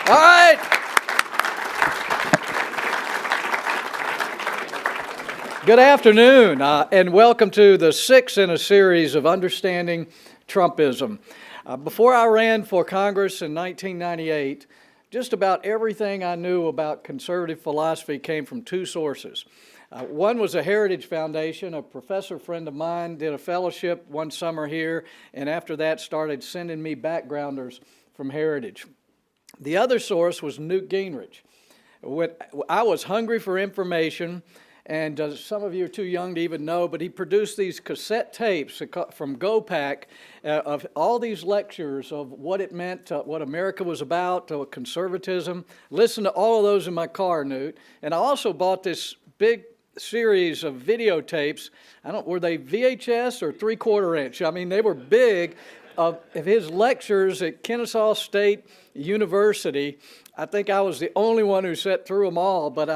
All right. Good afternoon, and welcome to the sixth in a series of Understanding Trumpism. Before I ran for Congress in 1998, just about everything I knew about conservative philosophy came from two sources. One was a Heritage Foundation. A professor friend of mine did a fellowship one summer here, and after that started sending me backgrounders from Heritage. The other source was Newt Gingrich. I was hungry for information, and some of you are too young to even know, but he produced these cassette tapes from GoPac of all these lectures of what it meant, what America was about, conservatism. Listened to all of those in my car, Newt. And I also bought this big series of videotapes. Were they VHS or 3/4 inch? I mean, they were big, of his lectures at Kennesaw State University. I think I was the only one who sat through them all, but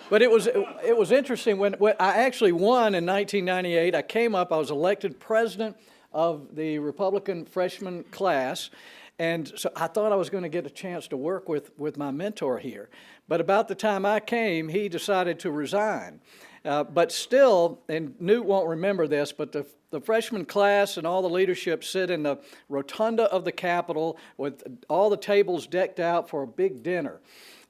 but it was interesting when I actually won in 1998. I came up, I was elected president of the Republican freshman class, and so I thought I was going to get a chance to work with my mentor here. But about the time I came, he decided to resign. But still, and Newt won't remember this, but the freshman class and all the leadership sit in the rotunda of the Capitol with all the tables decked out for a big dinner.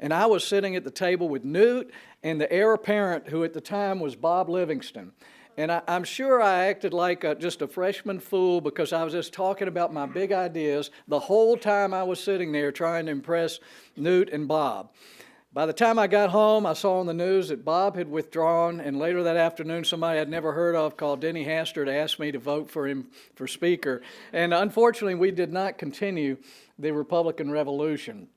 And I was sitting at the table with Newt and the heir apparent, who at the time was Bob Livingston. And I'm sure I acted like just a freshman fool because I was just talking about my big ideas the whole time I was sitting there trying to impress Newt and Bob. By the time I got home, I saw on the news that Bob had withdrawn, and later that afternoon, somebody I'd never heard of called Denny Hastert asked me to vote for him for Speaker. And unfortunately, we did not continue the Republican Revolution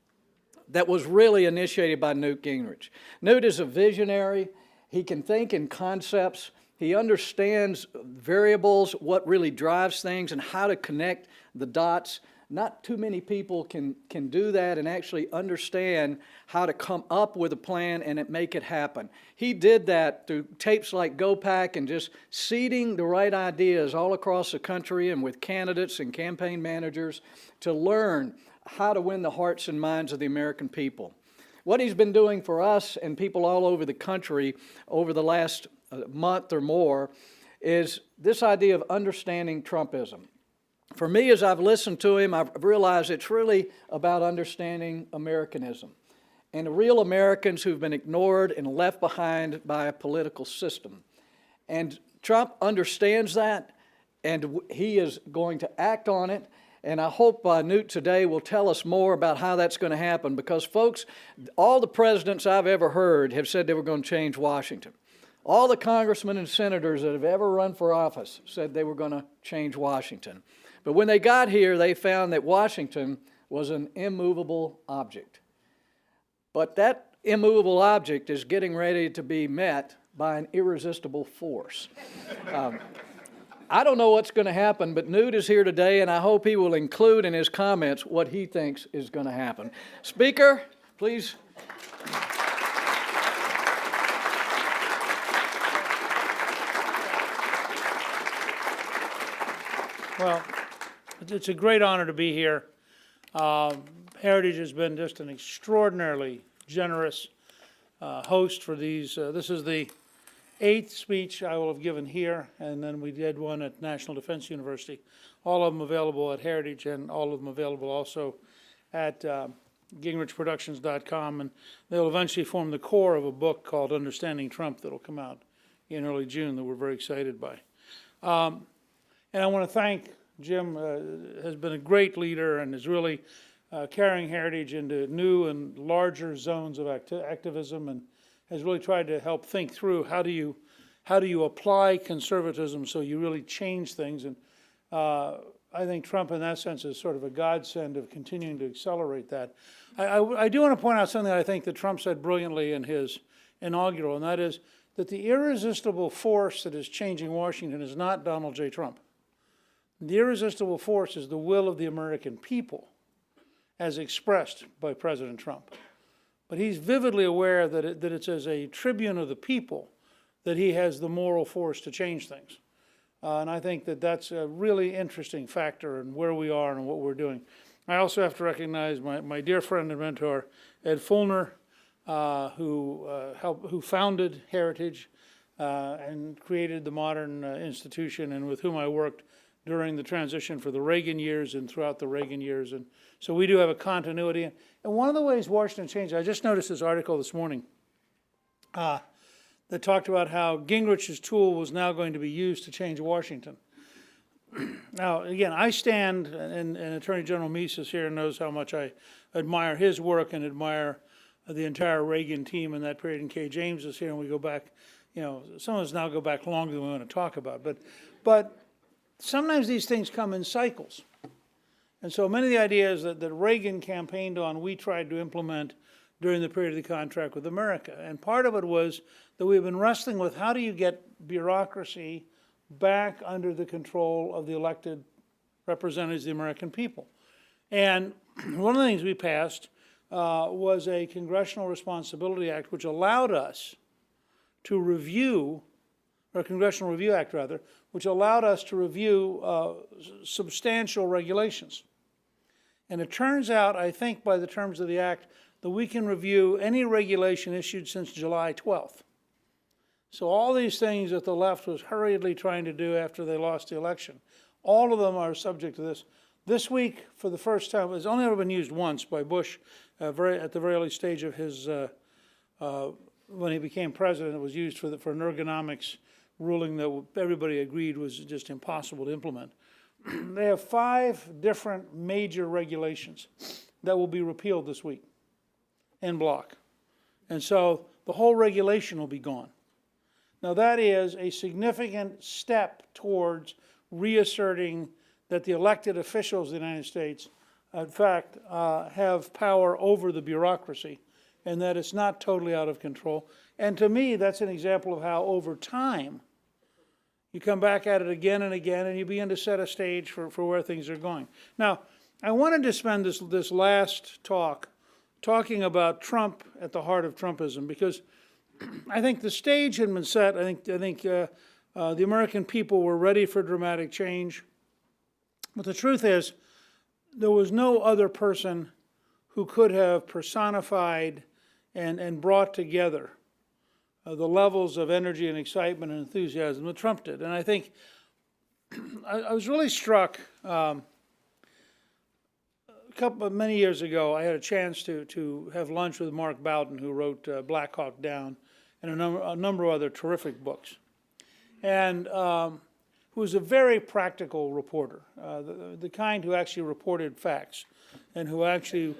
that was really initiated by Newt Gingrich. Newt is a visionary. He can think in concepts. He understands variables, what really drives things, and how to connect the dots. Not too many people can do that and actually understand how to come up with a plan and make it happen. He did that through tapes like GoPac and just seeding the right ideas all across the country and with candidates and campaign managers to learn how to win the hearts and minds of the American people. What he's been doing for us and people all over the country over the last month or more is this idea of understanding Trumpism. For me, as I've listened to him, I've realized it's really about understanding Americanism and the real Americans who've been ignored and left behind by a political system. And Trump understands that, and he is going to act on it. And I hope Newt today will tell us more about how that's going to happen, because, folks, all the presidents I've ever heard have said they were going to change Washington. All the congressmen and senators that have ever run for office said they were going to change Washington. But when they got here, they found that Washington was an immovable object. But that immovable object is getting ready to be met by an irresistible force. I don't know what's going to happen, but Newt is here today, and I hope he will include in his comments what he thinks is going to happen. Speaker, please. Well, it's a great honor to be here. Heritage has been just an extraordinarily generous host for these. This is the 8th speech I will have given here, and then we did one at National Defense University. All of them available at Heritage, and all of them available also at GingrichProductions.com, and they'll eventually form the core of a book called Understanding Trump that'll come out in early June that we're very excited by. And I want to thank Jim. Has been a great leader and is really carrying Heritage into new and larger zones of activism, and has really tried to help think through how do you apply conservatism so you really change things. And I think Trump, in that sense, is sort of a godsend of continuing to accelerate that. I do want to point out something that I think that Trump said brilliantly in his inaugural, and that is that the irresistible force that is changing Washington is not Donald J. Trump. The irresistible force is the will of the American people as expressed by President Trump. But he's vividly aware that it's as a tribune of the people that he has the moral force to change things. And I think that that's a really interesting factor in where we are and what we're doing. I also have to recognize my dear friend and mentor, Ed Fulner, who founded Heritage and created the modern institution, and with whom I worked during the transition for the Reagan years and throughout the Reagan years. And so we do have a continuity. And one of the ways Washington changed, I just noticed this article this morning that talked about how Gingrich's tool was now going to be used to change Washington. Now, again, I stand, and Attorney General Meese is here and knows how much I admire his work and admire the entire Reagan team in that period, and Kay James is here, and we go back, some of us now go back longer than we want to talk about. But sometimes these things come in cycles. And so many of the ideas that Reagan campaigned on, we tried to implement during the period of the contract with America. And part of it was that we've been wrestling with how do you get bureaucracy back under the control of the elected representatives of the American people. And one of the things we passed was a Congressional Responsibility Act, which allowed us to review, or a Congressional Review Act rather, which allowed us to review substantial regulations. And it turns out, I think by the terms of the act, that we can review any regulation issued since July 12th. So all these things that the left was hurriedly trying to do after they lost the election, all of them are subject to this. This week, for the first time, it's only ever been used once by Bush at the very early stage of his, when he became president. It was used for an ergonomics ruling that everybody agreed was just impossible to implement. They have 5 different major regulations that will be repealed this week en bloc. And so the whole regulation will be gone. Now that is a significant step towards reasserting that the elected officials of the United States, in fact, have power over the bureaucracy, and that it's not totally out of control. And to me, that's an example of how over time, you come back at it again and again, and you begin to set a stage for where things are going. Now, I wanted to spend this last talk talking about Trump at the heart of Trumpism, because I think the stage had been set. I think the American people were ready for dramatic change. But the truth is, there was no other person who could have personified and brought together the levels of energy and excitement and enthusiasm that Trump did. And I think I was really struck. Many years ago, I had a chance to have lunch with Mark Bowden, who wrote Black Hawk Down and a number of other terrific books, and who was a very practical reporter, the kind who actually reported facts, and who actually,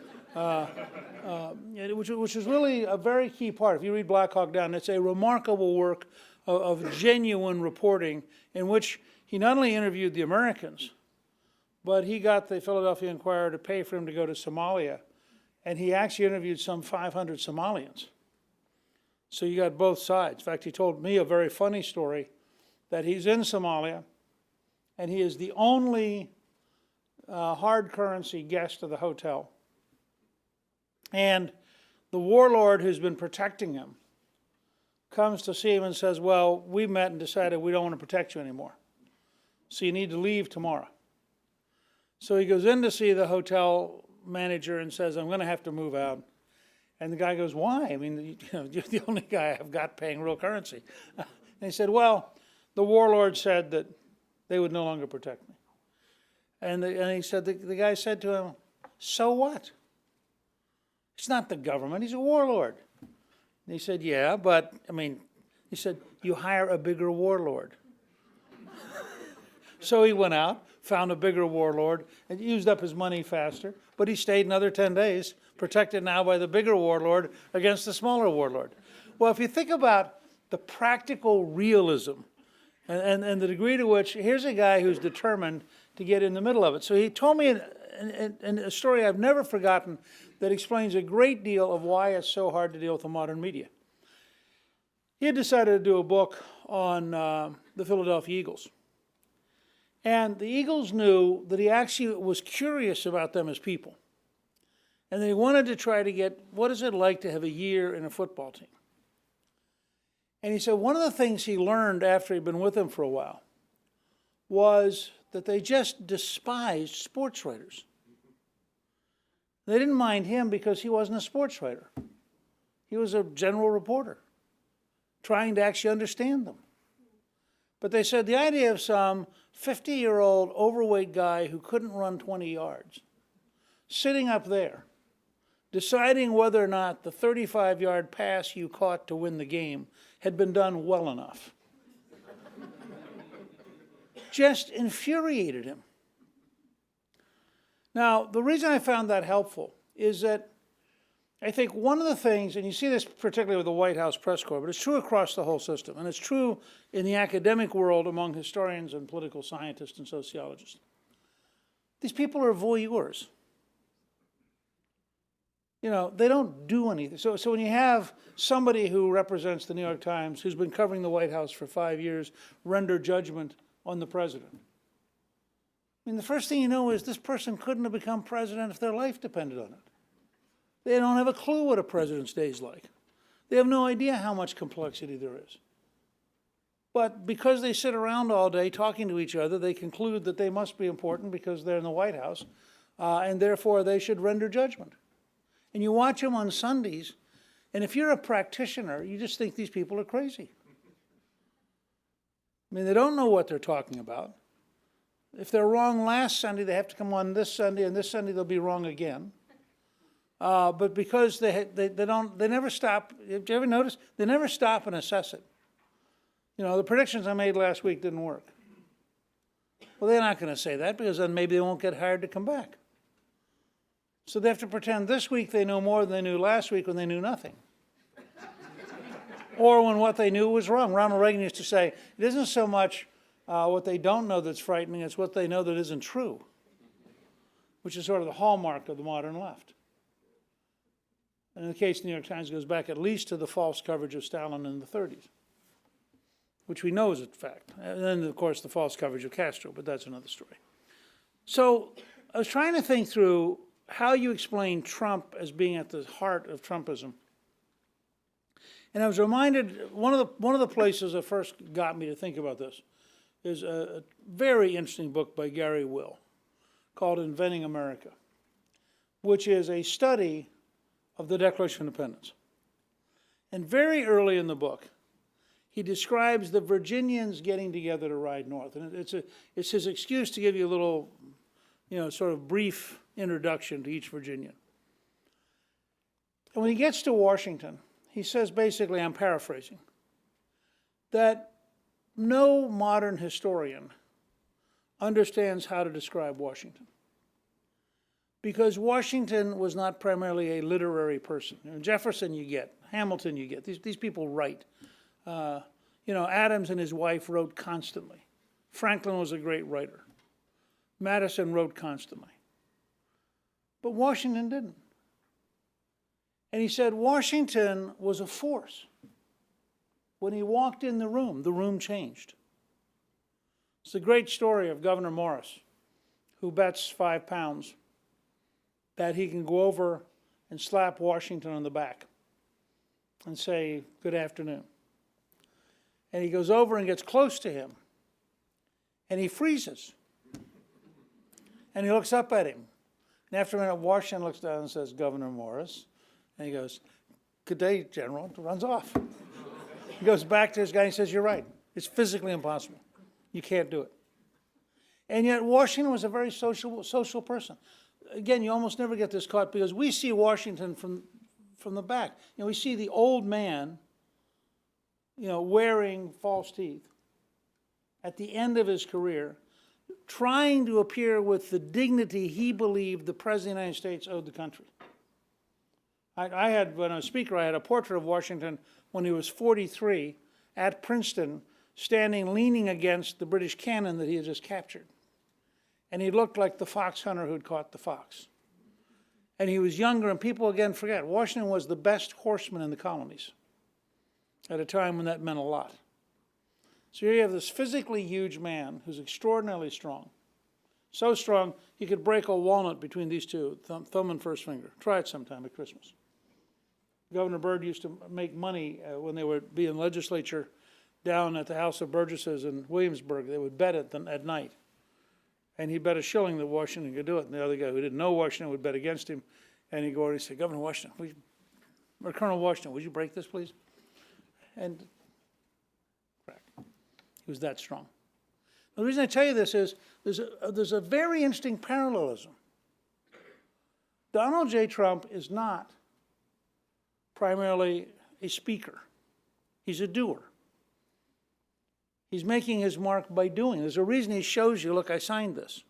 which is really a very key part. If you read Black Hawk Down, it's a remarkable work of genuine reporting in which he not only interviewed the Americans, but he got the Philadelphia Inquirer to pay for him to go to Somalia, and he actually interviewed some 500 Somalians. So you got both sides. In fact, he told me a very funny story that he's in Somalia, and he is the only hard currency guest of the hotel. And the warlord who's been protecting him comes to see him and says, well, we met and decided we don't want to protect you anymore, so you need to leave tomorrow. So he goes in to see the hotel manager and says, I'm going to have to move out. And the guy goes, why? I mean, you're the only guy I've got paying real currency. And he said, well, the warlord said that they would no longer protect me. And he said, the guy said to him, so what? It's not the government, he's a warlord. And he said, yeah, but, he said, you hire a bigger warlord. So he went out, found a bigger warlord, and used up his money faster, but he stayed another 10 days, protected now by the bigger warlord against the smaller warlord. Well, if you think about the practical realism and the degree to which, here's a guy who's determined to get in the middle of it. So he told me a story I've never forgotten that explains a great deal of why it's so hard to deal with the modern media. He had decided to do a book on the Philadelphia Eagles. And the Eagles knew that he actually was curious about them as people. And they wanted to try to get, what is it like to have a year in a football team? And he said one of the things he learned after he'd been with them for a while was that they just despised sports writers. They didn't mind him because he wasn't a sports writer. He was a general reporter trying to actually understand them. But they said the idea of some 50-year-old overweight guy who couldn't run 20 yards sitting up there deciding whether or not the 35-yard pass you caught to win the game had been done well enough just infuriated him. Now, the reason I found that helpful is that I think one of the things, and you see this particularly with the White House press corps, but it's true across the whole system, and it's true in the academic world among historians and political scientists and sociologists. These people are voyeurs. You know, they don't do anything. So when you have somebody who represents the New York Times, who's been covering the White House for 5 years, render judgment on the president, I mean, the first thing you know is this person couldn't have become president if their life depended on it. They don't have a clue what a president's day is like. They have no idea how much complexity there is. But because they sit around all day talking to each other, they conclude that they must be important because they're in the White House, and therefore they should render judgment. And you watch them on Sundays, and if you're a practitioner, you just think these people are crazy. I mean, they don't know what they're talking about. If they're wrong last Sunday, they have to come on this Sunday, and this Sunday they'll be wrong again. But because they never stop. Did you ever notice? They never stop and assess it. You know, the predictions I made last week didn't work. Well, they're not going to say that because then maybe they won't get hired to come back. So they have to pretend this week they know more than they knew last week when they knew nothing. Or when what they knew was wrong. Ronald Reagan used to say, it isn't so much what they don't know that's frightening, it's what they know that isn't true, which is sort of the hallmark of the modern left. And in the case of the New York Times, it goes back at least to the false coverage of Stalin in the 30s, which we know is a fact. And then, of course, the false coverage of Castro, but that's another story. So I was trying to think through how you explain Trump as being at the heart of Trumpism. And I was reminded, one of the places that first got me to think about this is a very interesting book by Gary Will called Inventing America, which is a study of the Declaration of Independence. And very early in the book, he describes the Virginians getting together to ride north. And it's his excuse to give you a little, sort of brief introduction to each Virginian. And when he gets to Washington, he says basically, I'm paraphrasing, that no modern historian understands how to describe Washington. Because Washington was not primarily a literary person. Jefferson you get, Hamilton you get, these people write. Adams and his wife wrote constantly. Franklin was a great writer. Madison wrote constantly. But Washington didn't. And he said Washington was a force. When he walked in the room changed. It's the great story of Governor Morris, who bets 5 pounds that he can go over and slap Washington on the back and say, good afternoon. And he goes over and gets close to him, and he freezes. And he looks up at him. And after a minute, Washington looks down and says, Governor Morris. And he goes, good day, General, and runs off. He goes back to his guy and says, you're right. It's physically impossible. You can't do it. And yet Washington was a very social person. Again, you almost never get this caught because we see Washington from the back. We see the old man, wearing false teeth at the end of his career, trying to appear with the dignity he believed the President of the United States owed the country. When I was speaker, I had a portrait of Washington when he was 43 at Princeton, standing leaning against the British cannon that he had just captured. And he looked like the fox hunter who'd caught the fox. And he was younger, and people again forget, Washington was the best horseman in the colonies at a time when that meant a lot. So here you have this physically huge man who's extraordinarily strong. So strong, he could break a walnut between these two, thumb and first finger. Try it sometime at Christmas. Governor Byrd used to make money when they would be in legislature down at the House of Burgesses in Williamsburg. They would bet at night. And he'd bet a shilling that Washington could do it. And the other guy who didn't know Washington would bet against him. And he'd go over and he'd say, Governor Washington, or Colonel Washington, would you break this, please? And crack. He was that strong. The reason I tell you this is there's a very interesting parallelism. Donald J. Trump is not primarily a speaker. He's a doer. He's making his mark by doing. There's a reason he shows you, look, I signed this.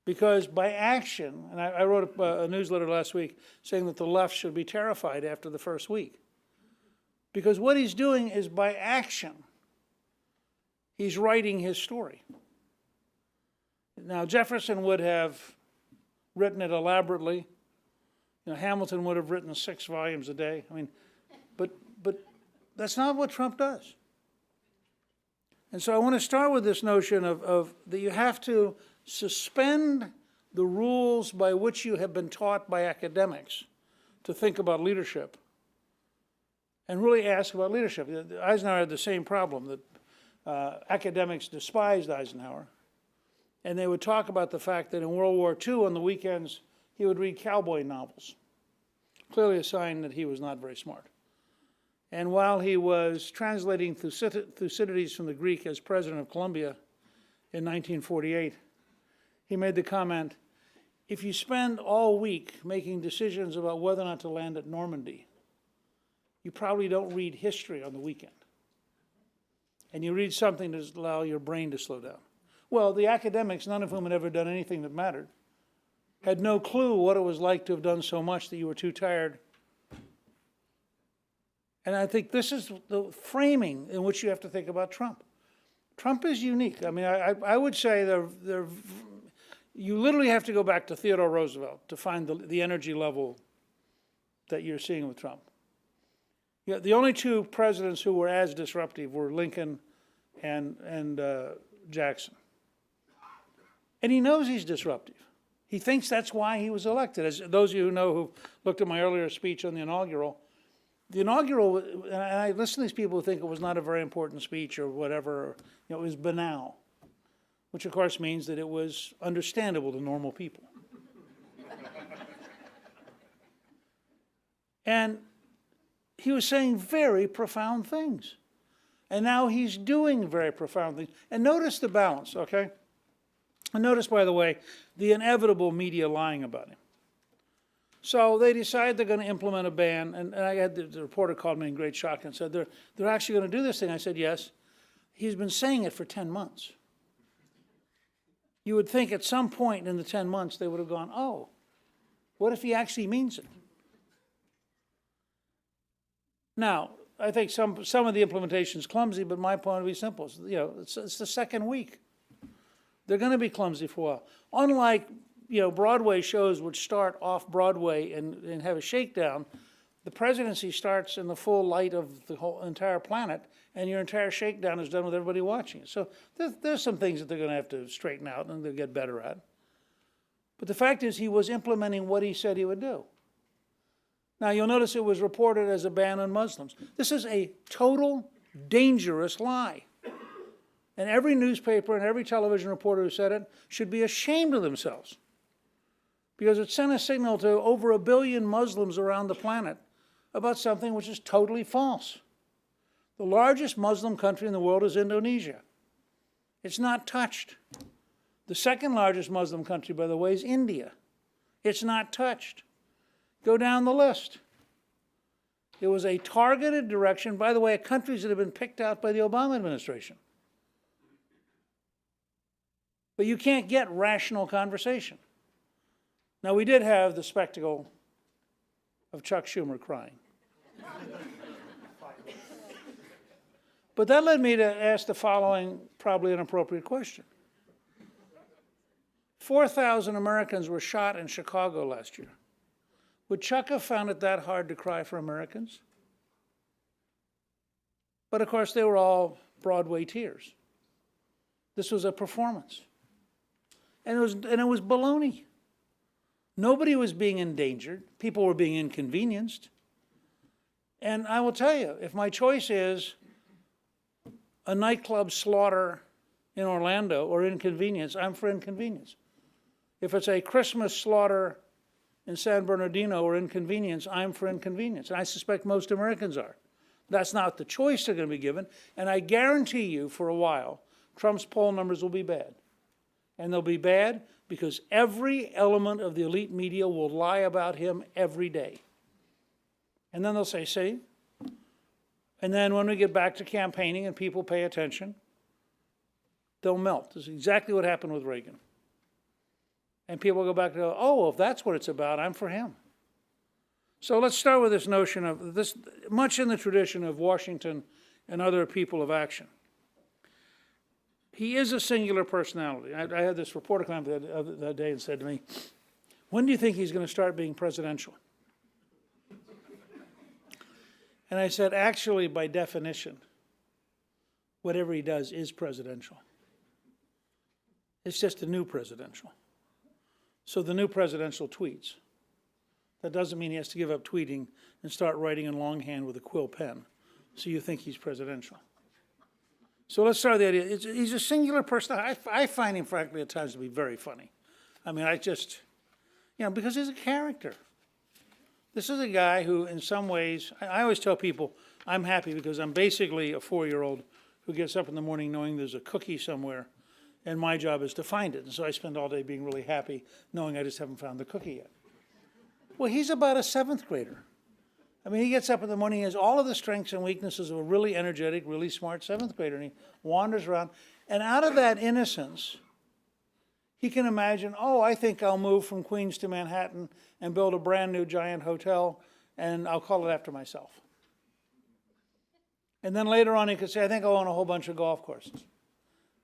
Because by action, and I wrote a newsletter last week saying that the left should be terrified after the first week. Because what he's doing is by action, he's writing his story. Now, Jefferson would have written it elaborately. You know, Hamilton would have written 6 volumes a day. I mean, but that's not what Trump does. And so I want to start with this notion of that you have to suspend the rules by which you have been taught by academics to think about leadership and really ask about leadership. Eisenhower had the same problem, that academics despised Eisenhower. And they would talk about the fact that in World War II on the weekends, he would read cowboy novels. Clearly a sign that he was not very smart. And while he was translating Thucydides from the Greek as president of Columbia in 1948, he made the comment, if you spend all week making decisions about whether or not to land at Normandy, you probably don't read history on the weekend. And you read something to allow your brain to slow down. Well, the academics, none of whom had ever done anything that mattered, had no clue what it was like to have done so much that you were too tired. And I think this is the framing in which you have to think about Trump. Trump is unique. I mean, I would say you literally have to go back to Theodore Roosevelt to find the energy level that you're seeing with Trump. Yeah, the only 2 presidents who were as disruptive were Lincoln and Jackson. And he knows he's disruptive. He thinks that's why he was elected. As those of you who know, who looked at my earlier speech on the inaugural, and I listen to these people who think it was not a very important speech or whatever, it was banal, which of course means that it was understandable to normal people. And he was saying very profound things. And now he's doing very profound things. And notice the balance, okay? And notice, by the way, the inevitable media lying about him. So they decide they're going to implement a ban, and I had the reporter called me in great shock and said, they're actually going to do this thing. I said, yes. He's been saying it for 10 months. You would think at some point in the 10 months they would have gone, oh, what if he actually means it? Now, I think some of the implementation is clumsy, but my point would be simple. It's the second week. They're going to be clumsy for a while. Unlike Broadway shows which start off Broadway and have a shakedown, the presidency starts in the full light of the whole entire planet, and your entire shakedown is done with everybody watching it. So there's some things that they're going to have to straighten out and they'll get better at. But the fact is he was implementing what he said he would do. Now you'll notice it was reported as a ban on Muslims. This is a total dangerous lie. And every newspaper and every television reporter who said it should be ashamed of themselves. Because it sent a signal to over 1 billion Muslims around the planet about something which is totally false. The largest Muslim country in the world is Indonesia. It's not touched. The second largest Muslim country, by the way, is India. It's not touched. Go down the list. It was a targeted direction, by the way, at countries that have been picked out by the Obama administration. But you can't get rational conversation. Now, we did have the spectacle of Chuck Schumer crying. But that led me to ask the following probably inappropriate question. 4,000 Americans were shot in Chicago last year. Would Chuck have found it that hard to cry for Americans? But of course, they were all Broadway tears. This was a performance. And it was baloney. Nobody was being endangered. People were being inconvenienced. And I will tell you, if my choice is a nightclub slaughter in Orlando or inconvenience, I'm for inconvenience. If it's a Christmas slaughter in San Bernardino or inconvenience, I'm for inconvenience. And I suspect most Americans are. That's not the choice they're going to be given. And I guarantee you, for a while, Trump's poll numbers will be bad. And they'll be bad because every element of the elite media will lie about him every day. And then they'll say, see? And then when we get back to campaigning and people pay attention, they'll melt. This is exactly what happened with Reagan. And people go back to go, oh, if that's what it's about, I'm for him. So let's start with this notion of this, much in the tradition of Washington and other people of action. He is a singular personality. I had this reporter come up the other day and said to me, when do you think he's going to start being presidential? And I said, actually, by definition, whatever he does is presidential. It's just a new presidential. So the new presidential tweets. That doesn't mean he has to give up tweeting and start writing in longhand with a quill pen. So you think he's presidential. So let's start with the idea. He's a singular person. I find him, frankly, at times to be very funny. I mean, because he's a character. This is a guy who, in some ways, I always tell people, I'm happy because I'm basically a 4-year-old who gets up in the morning knowing there's a cookie somewhere, and my job is to find it. And so I spend all day being really happy knowing I just haven't found the cookie yet. Well, he's about a 7th grader. I mean, he gets up in the morning, he has all of the strengths and weaknesses of a really energetic, really smart 7th grader, and he wanders around. And out of that innocence, he can imagine, oh, I think I'll move from Queens to Manhattan and build a brand new giant hotel, and I'll call it after myself. And then later on, he could say, I think I'll own a whole bunch of golf courses.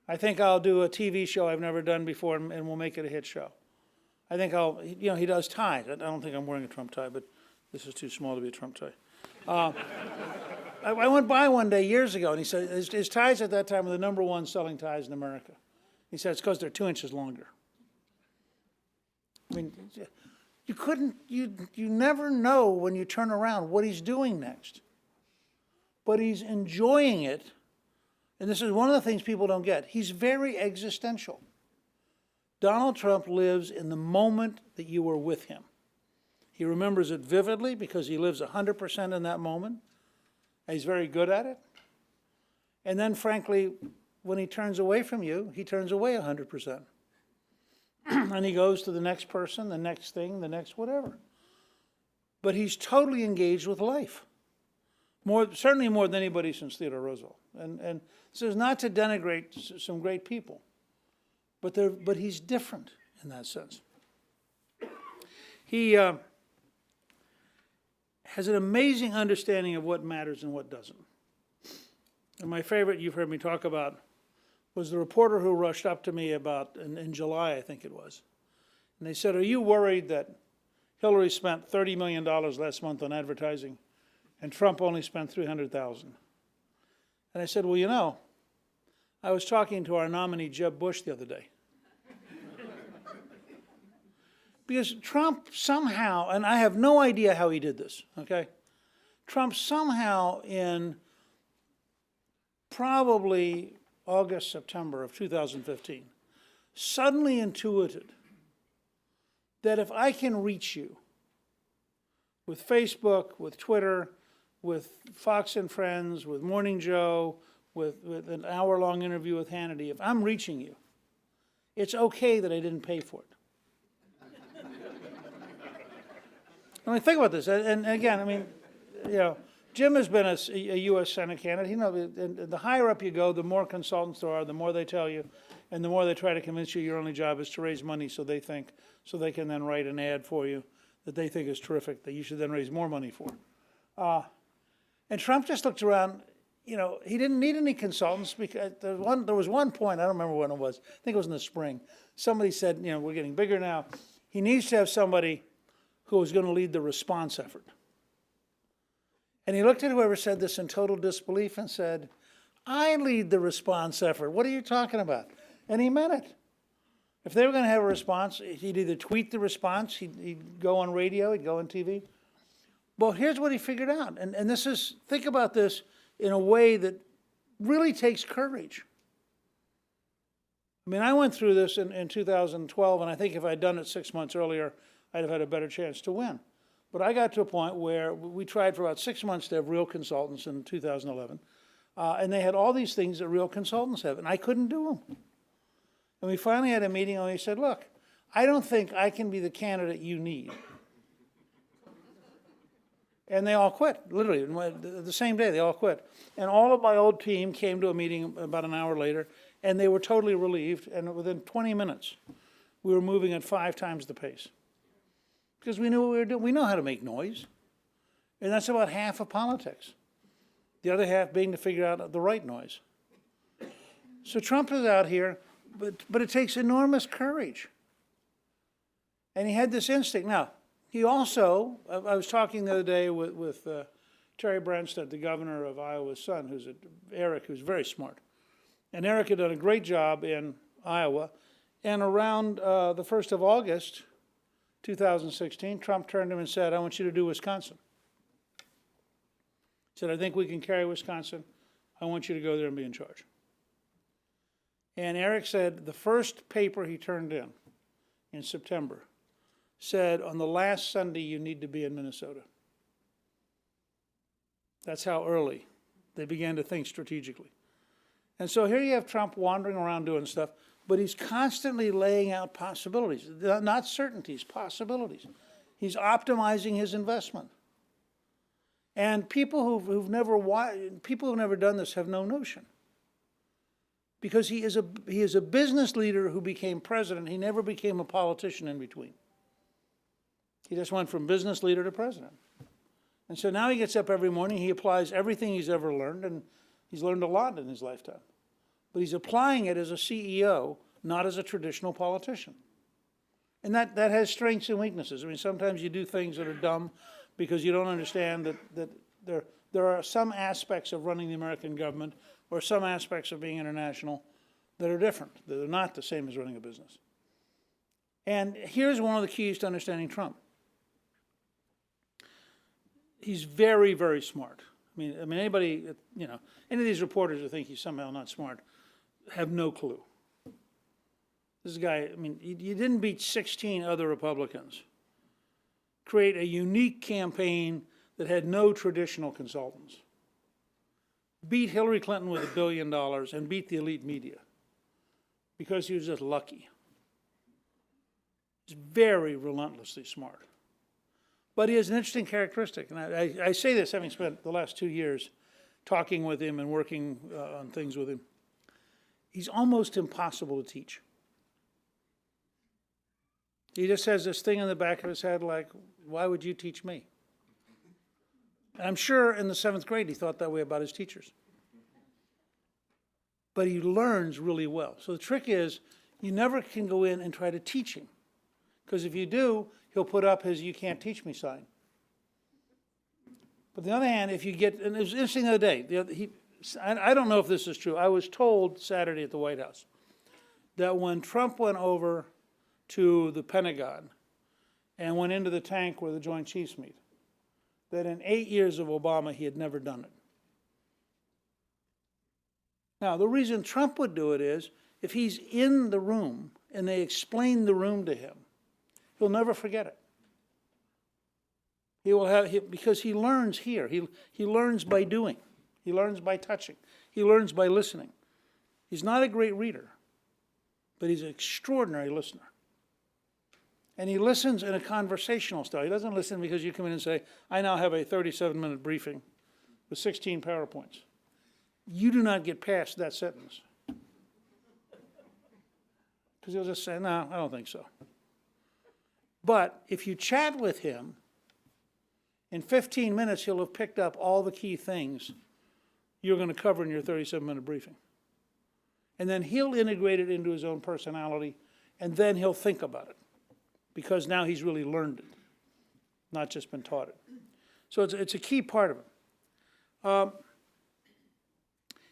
I think I'll do a TV show I've never done before, and we'll make it a hit show. I think he does ties. I don't think I'm wearing a Trump tie, but this is too small to be a Trump tie. I went by one day years ago, and he said his ties at that time were the #1 selling ties in America. He said it's because they're 2 inches longer. I mean, you never know when you turn around what he's doing next. But he's enjoying it, and this is one of the things people don't get. He's very existential. Donald Trump lives in the moment that you were with him. He remembers it vividly because he lives 100% in that moment. And he's very good at it. And then, frankly, when he turns away from you, he turns away 100%. And he goes to the next person, the next thing, the next whatever. But he's totally engaged with life. Certainly more than anybody since Theodore Roosevelt. And this is not to denigrate some great people. But he's different in that sense. He has an amazing understanding of what matters and what doesn't. And my favorite, you've heard me talk about, was the reporter who rushed up to me about, in July, I think it was. And they said, are you worried that Hillary spent $30 million last month on advertising and Trump only spent $300,000? And I said, well, I was talking to our nominee, Jeb Bush, the other day. Because Trump somehow, and I have no idea how he did this, okay? Trump somehow in probably August, September of 2015, suddenly intuited that if I can reach you with Facebook, with Twitter, with Fox and Friends, with Morning Joe, with an hour-long interview with Hannity, if I'm reaching you, it's okay that I didn't pay for it. I mean, think about this. And again, Jim has been a U.S. Senate candidate. The higher up you go, the more consultants there are, the more they tell you, and the more they try to convince you your only job is to raise money so they can then write an ad for you that they think is terrific, that you should then raise more money for. And Trump just looked around. He didn't need any consultants because there was one point, I don't remember when it was, I think it was in the spring. Somebody said, we're getting bigger now. He needs to have somebody who was going to lead the response effort. And he looked at whoever said this in total disbelief and said, I lead the response effort. What are you talking about? And he meant it. If they were going to have a response, he'd either tweet the response, he'd go on radio, he'd go on TV. Well, here's what he figured out. And this is, think about this in a way that really takes courage. I mean, I went through this in 2012, and I think if I'd done it 6 months earlier, I'd have had a better chance to win. But I got to a point where we tried for about 6 months to have real consultants in 2011, and they had all these things that real consultants have, and I couldn't do them. And we finally had a meeting, and he said, look, I don't think I can be the candidate you need. And they all quit, literally, the same day, they all quit. And all of my old team came to a meeting about an hour later, and they were totally relieved, and within 20 minutes, we were moving at 5 times the pace. Because we knew what we were doing. We know how to make noise. And that's about half of politics. The other half being to figure out the right noise. So Trump is out here, but it takes enormous courage. And he had this instinct. Now, he also, I was talking the other day with Terry Branstad, the governor of Iowa's son, Eric, who's very smart. And Eric had done a great job in Iowa. And around the 1st of August, 2016, Trump turned to him and said, I want you to do Wisconsin. He said, I think we can carry Wisconsin. I want you to go there and be in charge. And Eric said the first paper he turned in September, said on the last Sunday you need to be in Minnesota. That's how early they began to think strategically. And so here you have Trump wandering around doing stuff, but he's constantly laying out possibilities, not certainties, possibilities. He's optimizing his investment. And people who've never done this have no notion. Because he is a business leader who became president. He never became a politician in between. He just went from business leader to president. And so now he gets up every morning, he applies everything he's ever learned, and he's learned a lot in his lifetime. But he's applying it as a CEO, not as a traditional politician. And that has strengths and weaknesses. I mean, sometimes you do things that are dumb because you don't understand that there are some aspects of running the American government or some aspects of being international that are different, that are not the same as running a business. And here's one of the keys to understanding Trump. He's very, very smart. I mean, anybody, any of these reporters who think he's somehow not smart have no clue. This guy, I mean, you didn't beat 16 other Republicans. Create a unique campaign that had no traditional consultants. Beat Hillary Clinton with $1 billion and beat the elite media because he was just lucky. He's very relentlessly smart. But he has an interesting characteristic, and I say this having spent the last 2 years talking with him and working on things with him. He's almost impossible to teach. He just has this thing in the back of his head like, why would you teach me? And I'm sure in the 7th grade he thought that way about his teachers. But he learns really well. So the trick is, you never can go in and try to teach him. Because if you do, he'll put up his "you can't teach me" sign. But on the other hand, if you get, and it was interesting the other day, I don't know if this is true. I was told Saturday at the White House that when Trump went over to the Pentagon and went into the tank where the Joint Chiefs meet, that in 8 years of Obama, he had never done it. Now, the reason Trump would do it is if he's in the room and they explain the room to him, he'll never forget it. He will have, because he learns here. He learns by doing. He learns by touching. He learns by listening. He's not a great reader, but he's an extraordinary listener. And he listens in a conversational style. He doesn't listen because you come in and say, I now have a 37-minute briefing with 16 PowerPoints. You do not get past that sentence. Because he'll just say, no, I don't think so. But if you chat with him, in 15 minutes he'll have picked up all the key things you're going to cover in your 37-minute briefing. And then he'll integrate it into his own personality, and then he'll think about it. Because now he's really learned it, not just been taught it. So it's a key part of him.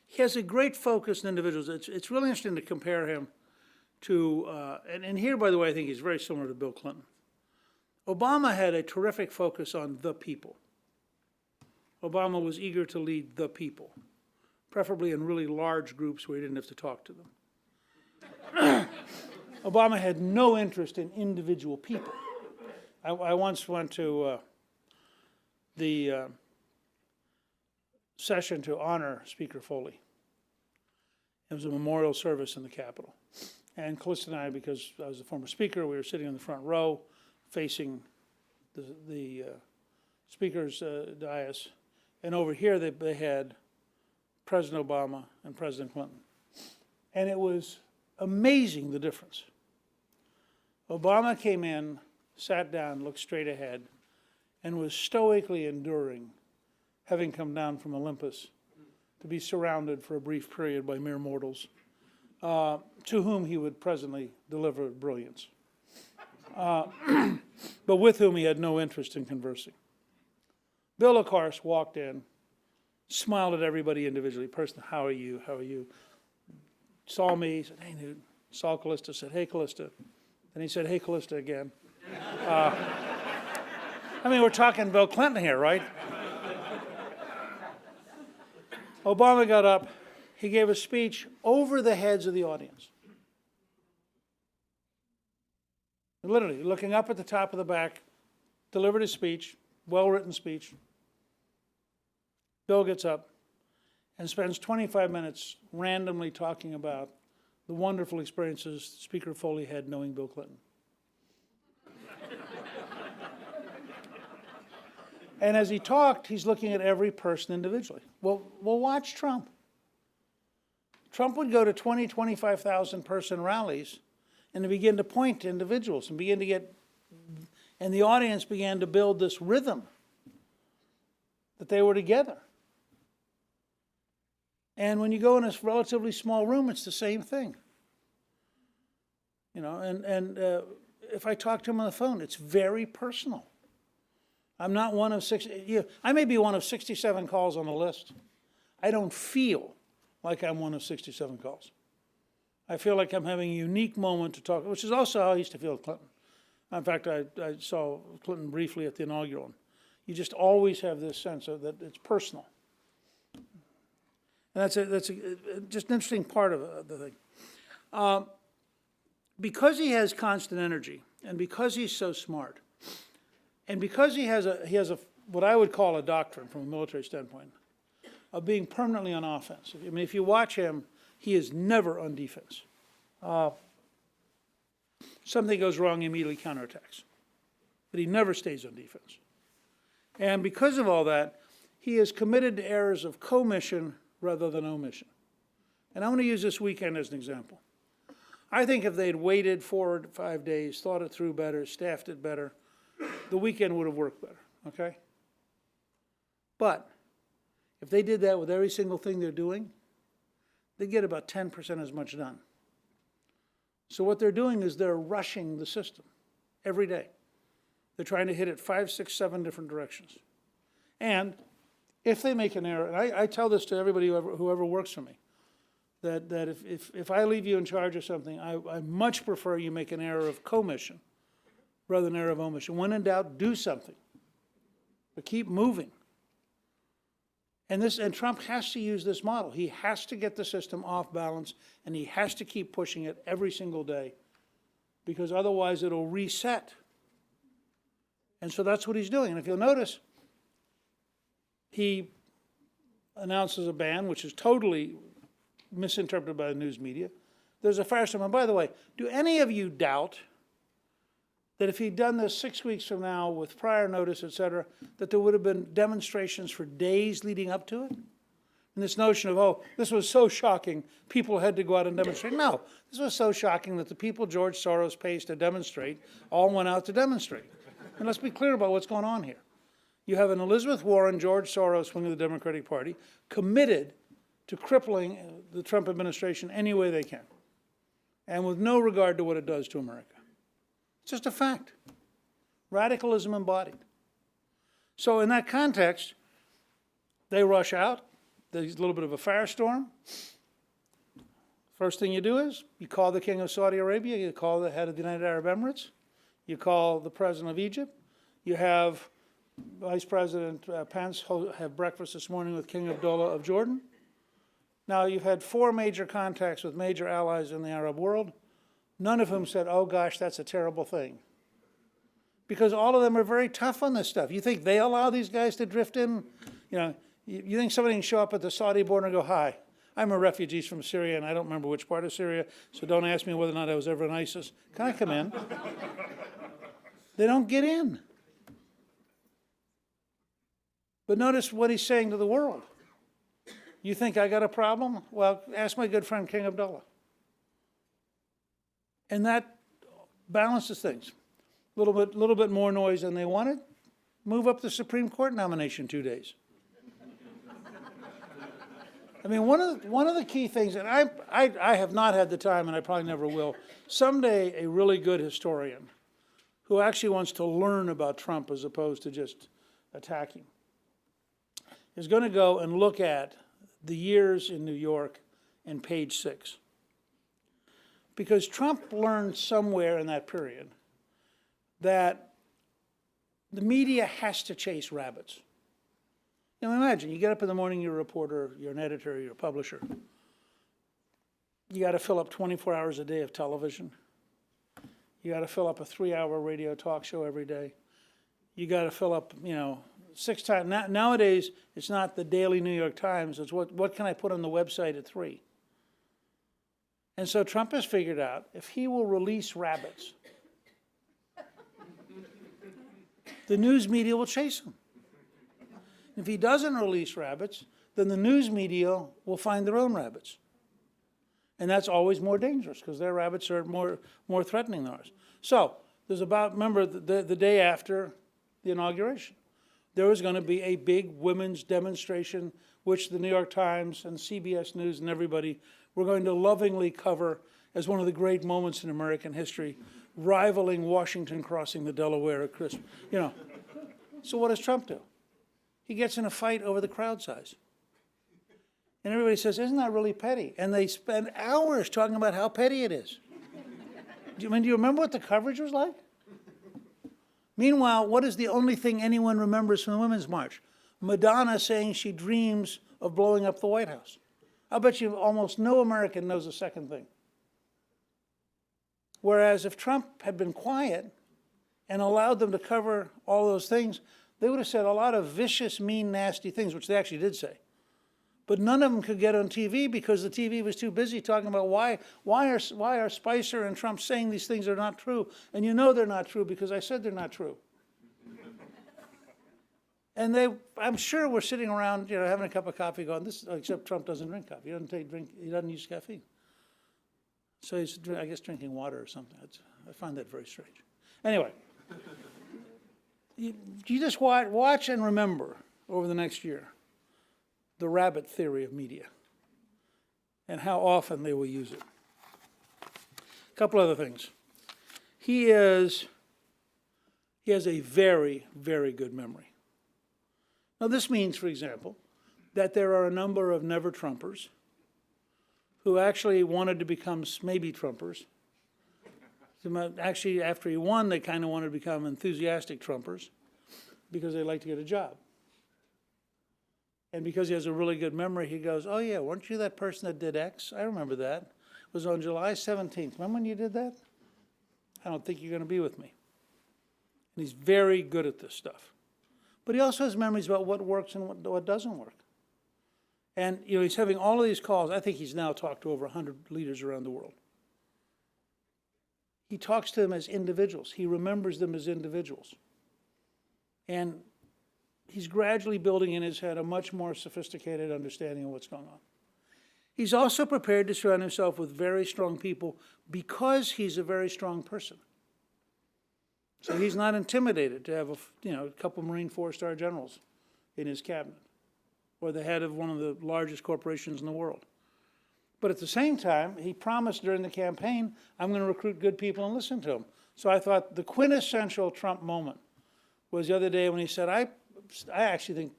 He has a great focus on individuals. It's really interesting to compare him to, and here, by the way, I think he's very similar to Bill Clinton. Obama had a terrific focus on the people. Obama was eager to lead the people. preferably in really large groups where you didn't have to talk to them. Obama had no interest in individual people. I once went to the session to honor Speaker Foley. It was a memorial service in the Capitol. And Callista and I, because I was a former speaker, we were sitting in the front row facing the speaker's dais. And over here they had President Obama and President Clinton. And it was amazing, the difference. Obama came in, sat down, looked straight ahead, and was stoically enduring having come down from Olympus to be surrounded for a brief period by mere mortals, to whom he would presently deliver brilliance, but with whom he had no interest in conversing. Bill, of course, walked in, smiled at everybody individually. Person, how are you? How are you? Saw me, said, hey, Newt. Saw Callista, said, hey, Callista. Then he said, hey, Callista again. I mean, we're talking Bill Clinton here, right? Obama got up. He gave a speech over the heads of the audience. Literally, looking up at the top of the back, delivered his speech, well-written speech. Bill gets up and spends 25 minutes randomly talking about the wonderful experiences Speaker Foley had knowing Bill Clinton. And as he talked, he's looking at every person individually. Well, watch Trump. Trump would go to 20, 25,000 person rallies and begin to point to individuals and begin to get, and the audience began to build this rhythm that they were together. And when you go in a relatively small room, it's the same thing. You know, and if I talk to him on the phone, it's very personal. I'm not one of 60, I may be one of 67 calls on the list. I don't feel like I'm one of 67 calls. I feel like I'm having a unique moment to talk, which is also how I used to feel with Clinton. In fact, I saw Clinton briefly at the inaugural. You just always have this sense of that it's personal. And that's just an interesting part of the thing. Because he has constant energy, and because he's so smart, and because he has a what I would call a doctrine from a military standpoint of being permanently on offense. I mean, if you watch him, he is never on defense. Something goes wrong, he immediately counterattacks. But he never stays on defense. And because of all that, he is committed to errors of commission rather than omission. And I want to use this weekend as an example. I think if they'd waited 4 or 5 days, thought it through better, staffed it better, the weekend would have worked better, okay? But if they did that with every single thing they're doing, they'd get about 10% as much done. So what they're doing is they're rushing the system every day. They're trying to hit it 5, 6, 7 different directions. And if they make an error, and I tell this to everybody whoever works for me, that if I leave you in charge of something, I much prefer you make an error of commission rather than error of omission. When in doubt, do something. But keep moving. And Trump has to use this model. He has to get the system off balance, and he has to keep pushing it every single day, because otherwise it'll reset. And so that's what he's doing. And if you'll notice, he announces a ban, which is totally misinterpreted by the news media. There's a firestorm. And by the way, do any of you doubt that if he'd done this 6 weeks from now with prior notice, et cetera, that there would have been demonstrations for days leading up to it? And this notion of, oh, this was so shocking, people had to go out and demonstrate. No, this was so shocking that the people George Soros pays to demonstrate all went out to demonstrate. And let's be clear about what's going on here. You have an Elizabeth Warren, George Soros wing of the Democratic Party committed to crippling the Trump administration any way they can, and with no regard to what it does to America. It's just a fact. Radicalism embodied. So in that context, they rush out. There's a little bit of a firestorm. First thing you do is you call the King of Saudi Arabia, you call the head of the United Arab Emirates, you call the President of Egypt, you have Vice President Pence have breakfast this morning with King Abdullah of Jordan. Now, you've had 4 major contacts with major allies in the Arab world, none of whom said, oh gosh, that's a terrible thing. Because all of them are very tough on this stuff. You think they allow these guys to drift in? You know, you think somebody can show up at the Saudi border and go, hi, I'm a refugee from Syria, and I don't remember which part of Syria, so don't ask me whether or not I was ever in ISIS. Can I come in? They don't get in. But notice what he's saying to the world. You think I got a problem? Well, ask my good friend King Abdullah. And that balances things. A little bit more noise than they wanted. Move up the Supreme Court nomination 2 days. I mean, one of the key things, and I have not had the time, and I probably never will, someday a really good historian who actually wants to learn about Trump as opposed to just attack him is going to go and look at the years in New York and page 6. Because Trump learned somewhere in that period that the media has to chase rabbits. Now imagine, you get up in the morning, you're a reporter, you're an editor, you're a publisher. You got to fill up 24 hours a day of television. You got to fill up a 3-hour radio talk show every day. You got to fill up, 6 times. Nowadays, it's not the daily New York Times. It's what can I put on the website at 3? And so Trump has figured out if he will release rabbits, the news media will chase him. If he doesn't release rabbits, then the news media will find their own rabbits. And that's always more dangerous because their rabbits are more threatening than ours. So there's remember the day after the inauguration, there was going to be a big women's demonstration, which the New York Times and CBS News and everybody were going to lovingly cover as one of the great moments in American history, rivaling Washington crossing the Delaware at Christmas. So what does Trump do? He gets in a fight over the crowd size. And everybody says, isn't that really petty? And they spend hours talking about how petty it is. Do you remember what the coverage was like? Meanwhile, what is the only thing anyone remembers from the Women's March? Madonna saying she dreams of blowing up the White House. I'll bet you almost no American knows the second thing. Whereas if Trump had been quiet and allowed them to cover all those things, they would have said a lot of vicious, mean, nasty things, which they actually did say. But none of them could get on TV because the TV was too busy talking about why are Spicer and Trump saying these things are not true. And you know they're not true because I said they're not true. And I'm sure we're sitting around, having a cup of coffee going, except Trump doesn't drink coffee. He doesn't use caffeine. So he's, I guess, drinking water or something. I find that very strange. Anyway, you just watch and remember over the next year the rabbit theory of media and how often they will use it. A couple other things. He has a very, very good memory. Now this means, for example, that there are a number of never Trumpers who actually wanted to become maybe Trumpers. Actually, after he won, they kind of wanted to become enthusiastic Trumpers because they like to get a job. And because he has a really good memory, he goes, oh yeah, weren't you that person that did X? I remember that. It was on July 17th. Remember when you did that? I don't think you're going to be with me. And he's very good at this stuff. But he also has memories about what works and what doesn't work. And he's having all of these calls. I think he's now talked to over 100 leaders around the world. He talks to them as individuals. He remembers them as individuals. And he's gradually building in his head a much more sophisticated understanding of what's going on. He's also prepared to surround himself with very strong people because he's a very strong person. So he's not intimidated to have a couple Marine 4-star generals in his cabinet or the head of one of the largest corporations in the world. But at the same time, he promised during the campaign, I'm going to recruit good people and listen to them. So I thought the quintessential Trump moment was the other day when he said, I actually think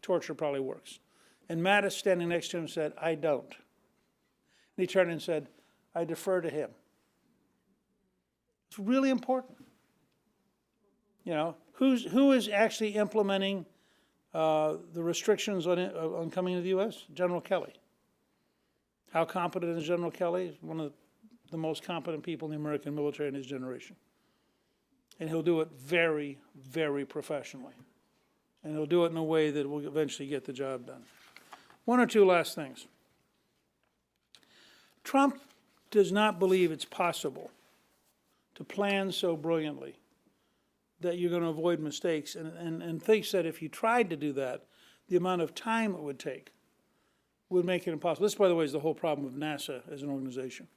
torture probably works. And Mattis, standing next to him, said, I don't. And he turned and said, I defer to him. It's really important. Who is actually implementing the restrictions on coming to the U.S.? General Kelly. How competent is General Kelly? He's one of the most competent people in the American military in his generation. And he'll do it very, very professionally. And he'll do it in a way that will eventually get the job done. One or two last things. Trump does not believe it's possible to plan so brilliantly that you're going to avoid mistakes, and thinks that if you tried to do that, the amount of time it would take would make it impossible. This, by the way, is the whole problem of NASA as an organization,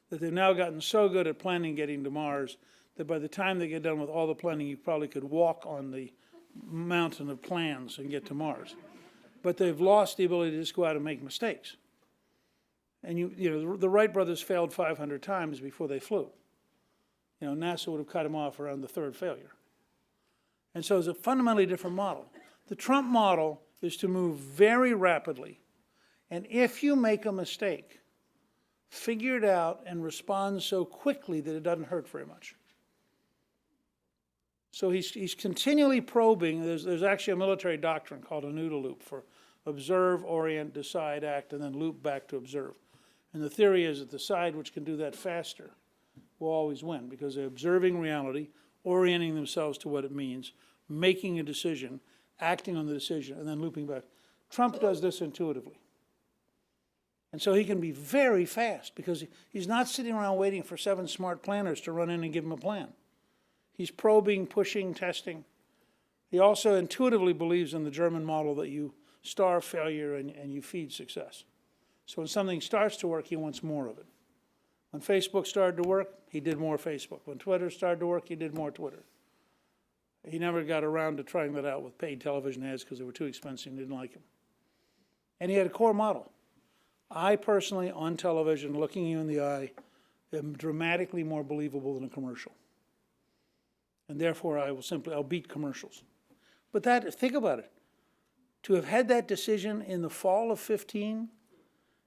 that they've now gotten so good at planning getting to Mars that by the time they get done with all the planning, you probably could walk on the mountain of plans and get to Mars. But they've lost the ability to just go out and make mistakes. And the Wright brothers failed 500 times before they flew. NASA would have cut them off around the third failure. And so it's a fundamentally different model. The Trump model is to move very rapidly, and if you make a mistake, figure it out and respond so quickly that it doesn't hurt very much. So he's continually probing. There's actually a military doctrine called a OODA loop for observe, orient, decide, act, and then loop back to observe. And the theory is that the side which can do that faster will always win, because they're observing reality, orienting themselves to what it means, making a decision, acting on the decision, and then looping back. Trump does this intuitively. And so he can be very fast, because he's not sitting around waiting for 7 smart planners to run in and give him a plan. He's probing, pushing, testing. He also intuitively believes in the German model that you starve failure and you feed success. So when something starts to work, he wants more of it. When Facebook started to work, he did more Facebook. When Twitter started to work, he did more Twitter. He never got around to trying that out with paid television ads because they were too expensive and didn't like them. And he had a core model. I personally, on television, looking you in the eye, am dramatically more believable than a commercial. And therefore, I'll beat commercials. But think about it. To have had that decision in the fall of 15,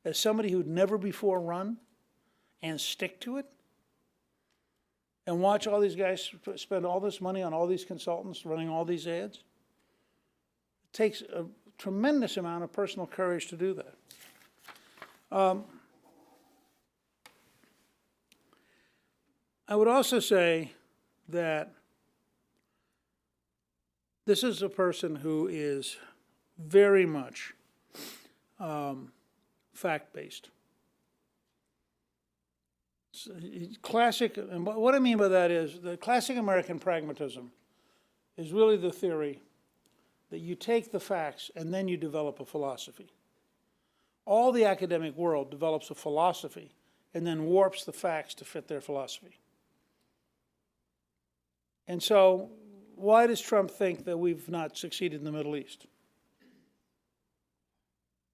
as somebody who'd never before run, and stick to it, and watch all these guys spend all this money on all these consultants running all these ads, it takes a tremendous amount of personal courage to do that. I would also say that this is a person who is very much fact-based. Classic, and what I mean by that is the classic American pragmatism is really the theory that you take the facts and then you develop a philosophy. All the academic world develops a philosophy and then warps the facts to fit their philosophy. And so, why does Trump think that we've not succeeded in the Middle East?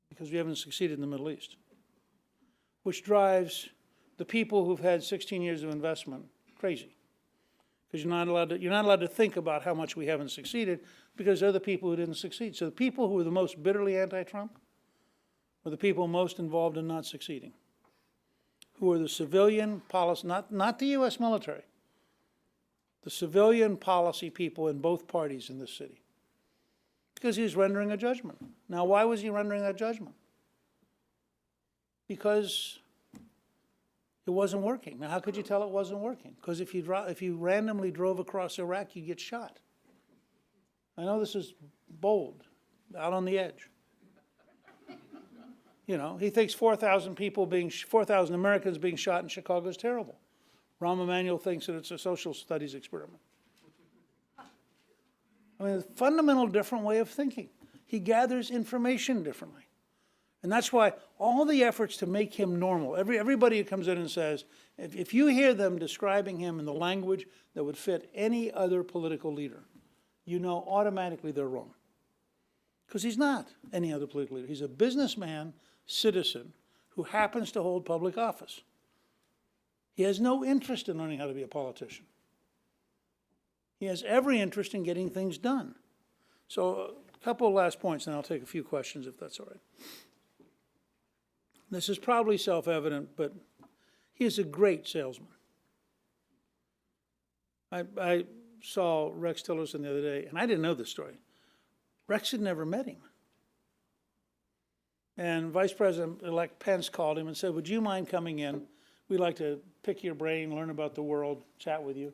Because we haven't succeeded in the Middle East, which drives the people who've had 16 years of investment crazy. Because you're not allowed to think about how much we haven't succeeded, because they're the people who didn't succeed. So the people who are the most bitterly anti-Trump are the people most involved in not succeeding, who are the civilian policy, not the U.S. military, the civilian policy people in both parties in this city. Because he's rendering a judgment. Now, why was he rendering that judgment? Because it wasn't working. Now, how could you tell it wasn't working? Because if you randomly drove across Iraq, you'd get shot. I know this is bold, out on the edge. He thinks 4,000 Americans being shot in Chicago is terrible. Rahm Emanuel thinks that it's a social studies experiment. I mean, a fundamental different way of thinking. He gathers information differently. And that's why all the efforts to make him normal, everybody who comes in and says, if you hear them describing him in the language that would fit any other political leader, you know automatically they're wrong. Because he's not any other political leader. He's a businessman, citizen, who happens to hold public office. He has no interest in learning how to be a politician. He has every interest in getting things done. So a couple of last points, and I'll take a few questions if that's all right. This is probably self-evident, but he is a great salesman. I saw Rex Tillerson the other day, and I didn't know this story. Rex had never met him. And Vice President-elect Pence called him and said, would you mind coming in? We'd like to pick your brain, learn about the world, chat with you.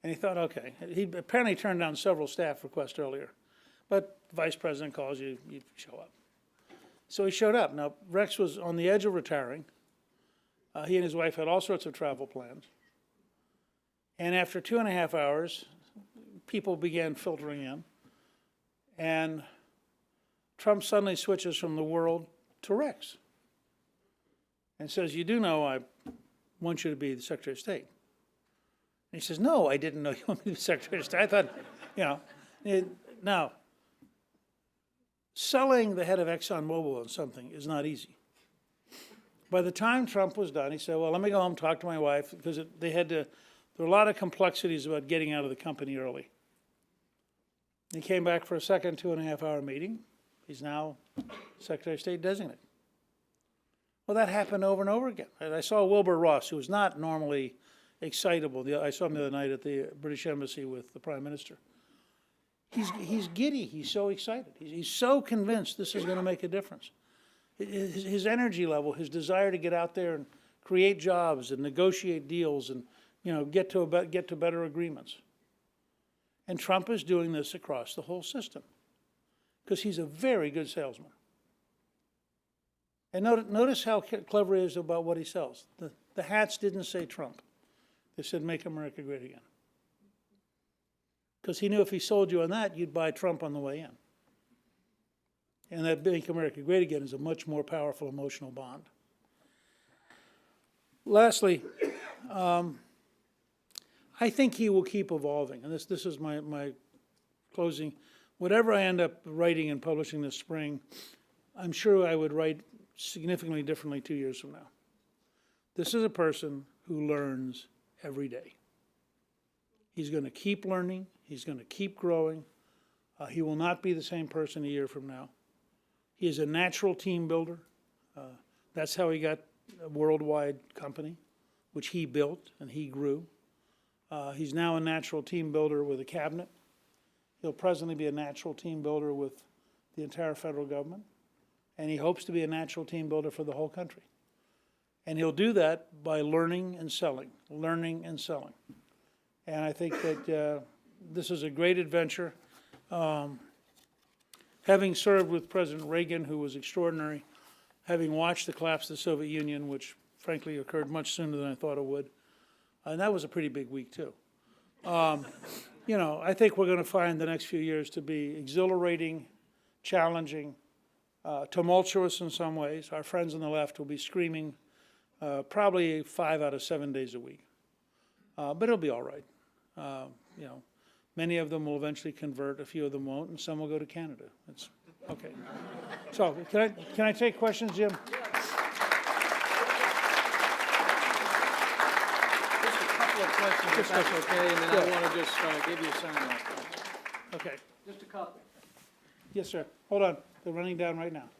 And he thought, okay. He apparently turned down several staff requests earlier. But the Vice President calls you, you show up. So he showed up. Now, Rex was on the edge of retiring. He and his wife had all sorts of travel plans. And after 2.5 hours, people began filtering in. And Trump suddenly switches from the world to Rex and says, you do know I want you to be the Secretary of State. And he says, no, I didn't know you wanted me to be Secretary of State. I thought, now, selling the head of ExxonMobil on something is not easy. By the time Trump was done, he said, well, let me go home, talk to my wife, because there were a lot of complexities about getting out of the company early. He came back for a second 2.5-hour meeting. He's now Secretary of State designate. Well, that happened over and over again. And I saw Wilbur Ross, who was not normally excitable. I saw him the other night at the British Embassy with the Prime Minister. He's giddy. He's so excited. He's so convinced this is going to make a difference. His energy level, his desire to get out there and create jobs and negotiate deals and get to better agreements. And Trump is doing this across the whole system because he's a very good salesman. And notice how clever he is about what he sells. The hats didn't say Trump. They said, make America great again. Because he knew if he sold you on that, you'd buy Trump on the way in. And that make America great again is a much more powerful emotional bond. Lastly, I think he will keep evolving. And this is my closing. Whatever I end up writing and publishing this spring, I'm sure I would write significantly differently 2 years from now. This is a person who learns every day. He's going to keep learning. He's going to keep growing. He will not be the same person a year from now. He is a natural team builder. That's how he got a worldwide company, which he built and he grew. He's now a natural team builder with a cabinet. He'll presently be a natural team builder with the entire federal government. And he hopes to be a natural team builder for the whole country. And he'll do that by learning and selling, learning and selling. And I think that this is a great adventure. Having served with President Reagan, who was extraordinary, having watched the collapse of the Soviet Union, which frankly occurred much sooner than I thought it would, and that was a pretty big week too. I think we're going to find the next few years to be exhilarating, challenging, tumultuous in some ways. Our friends on the left will be screaming probably 5 out of 7 days a week. But it'll be all right. Many of them will eventually convert, a few of them won't, and some will go to Canada. It's okay. So can I take questions, Jim? Just a couple of questions, if that's okay, and then I want to just give you a sign-off. Okay. Just a couple. Yes, sir. Hold on. They're running down right now.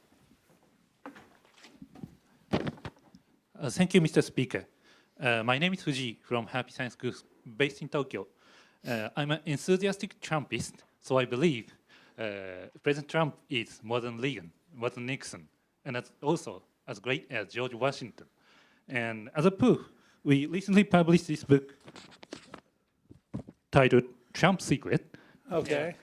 Thank you, Mr. Speaker. My name is Fuji from Happy Science School based in Tokyo. I'm an enthusiastic Trumpist, so I believe President Trump is more than Reagan, more than Nixon, and also as great as George Washington. And as a proof, we recently published this book titled Trump Secret. Okay.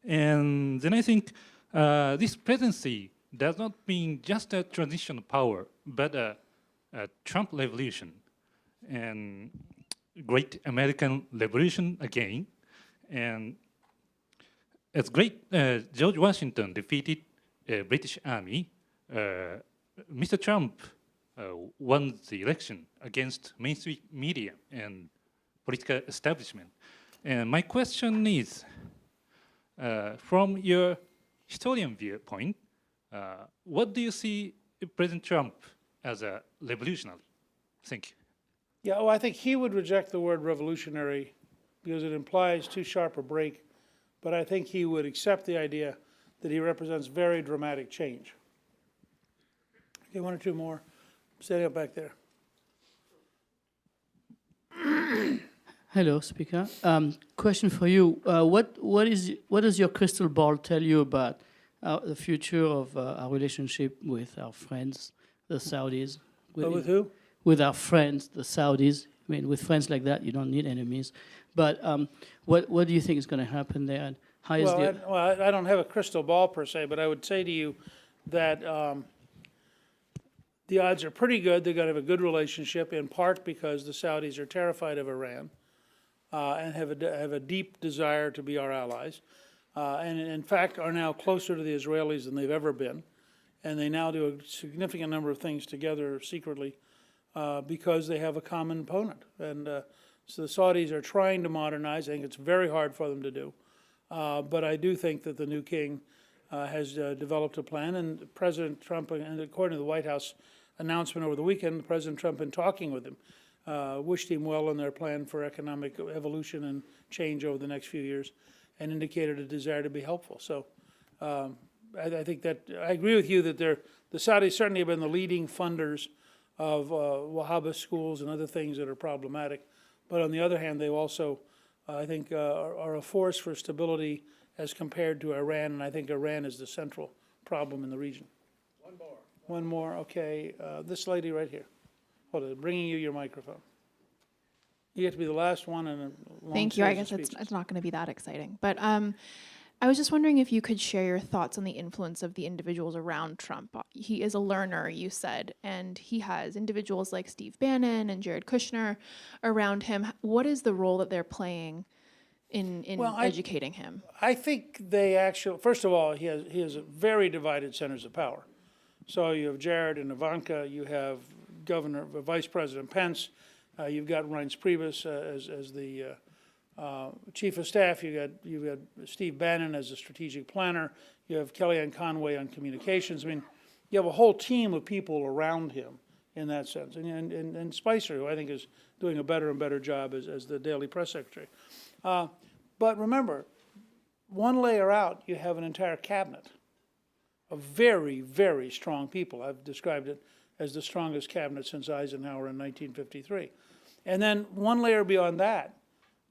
And then I think this presidency does not mean just a transition of power, but a Trump revolution and great American revolution again. And as great George Washington defeated a British army, Mr. Trump won the election against mainstream media and political establishment. And my question is, from your historian viewpoint, what do you see President Trump as a revolutionary? Thank you. Yeah, well, I think he would reject the word revolutionary because it implies too sharp a break, but I think he would accept the idea that he represents very dramatic change. Okay, one or two more. Standing up back there. Hello, Speaker. Question for you. What does your crystal ball tell you about the future of our relationship with our friends, the Saudis. With who? With our friends, the Saudis. I mean, with friends like that, you don't need enemies. But what do you think is going to happen there? And how is I don't have a crystal ball per se, but I would say to you that the odds are pretty good they're going to have a good relationship, in part because the Saudis are terrified of Iran and have a deep desire to be our allies, and in fact are now closer to the Israelis than they've ever been, and they now do a significant number of things together secretly because they have a common opponent. And so the Saudis are trying to modernize. I think it's very hard for them to do. But I do think that the new king has developed a plan, and President Trump, and according to the White House announcement over the weekend, President Trump, in talking with him, wished him well in their plan for economic evolution and change over the next few years, and indicated a desire to be helpful. So I think that I agree with you that the Saudis certainly have been the leading funders of Wahhabist schools and other things that are problematic. But on the other hand, they also, I think, are a force for stability as compared to Iran, and I think Iran is the central problem in the region. One more, okay. This lady right here. Hold on, bringing you your microphone. You get to be the last one in a long Thank you. I series of guess speeches. it's not going to be that exciting. But I was just wondering if you could share your thoughts on the influence of the individuals around Trump. He is a learner, you said, and he has individuals like Steve Bannon and Jared Kushner around him. What is the role that they're playing in educating him? I think they actually, first of all, he has a very divided centers of power. So you have Jared and Ivanka, you have Vice President Pence, you've got Reince Priebus as the chief of staff, you've got Steve Bannon as a strategic planner, you have Kellyanne Conway on communications. I mean, you have a whole team of people around him in that sense. And Spicer, who I think is doing a better and better job as the Daily Press Secretary. But remember, one layer out, you have an entire cabinet of very, very strong people. I've described it as the strongest cabinet since Eisenhower in 1953. And then one layer beyond that,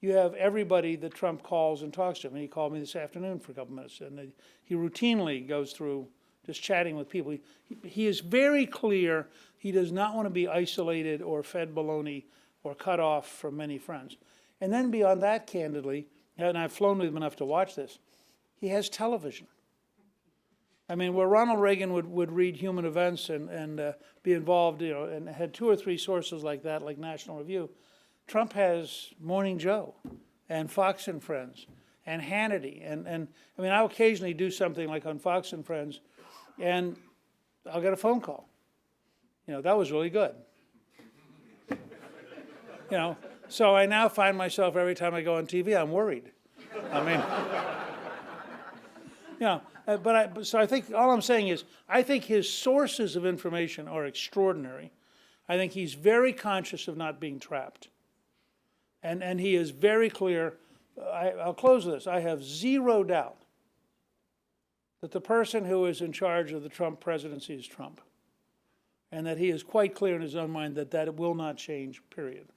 you have everybody that Trump calls and talks to. I mean, he called me this afternoon for a couple minutes, and he routinely goes through just chatting with people. He is very clear he does not want to be isolated or fed baloney or cut off from many friends. And then beyond that, candidly, and I've flown with him enough to watch this, he has television. I mean, where Ronald Reagan would read Human Events and be involved, and had 2 or 3 sources like that, like National Review, Trump has Morning Joe and Fox and Friends and Hannity. And I mean, I'll occasionally do something like on Fox and Friends, and I'll get a phone call. That was really good. So I now find myself every time I go on TV, I'm worried. I mean, so I think all I'm saying is I think his sources of information are extraordinary. I think he's very conscious of not being trapped. And he is very clear. I'll close with this. I have zero doubt that the person who is in charge of the Trump presidency is Trump. And that he is quite clear in his own mind that it will not change, period.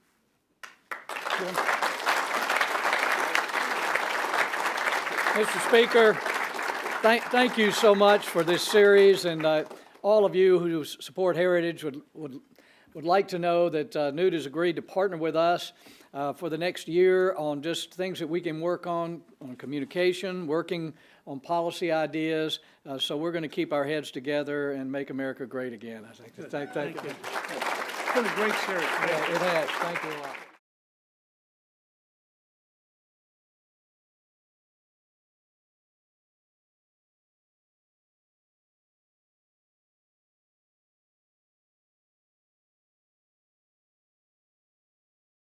Mr. Speaker, thank you so much for this series, and all of you who support Heritage would like to know that Newt has agreed to partner with us for the next year on just things that we can work on communication, working on policy ideas. So we're going to keep our heads together and make America great again. I think. Thank you. It's been a great series. Yeah, it has. Thank you a lot.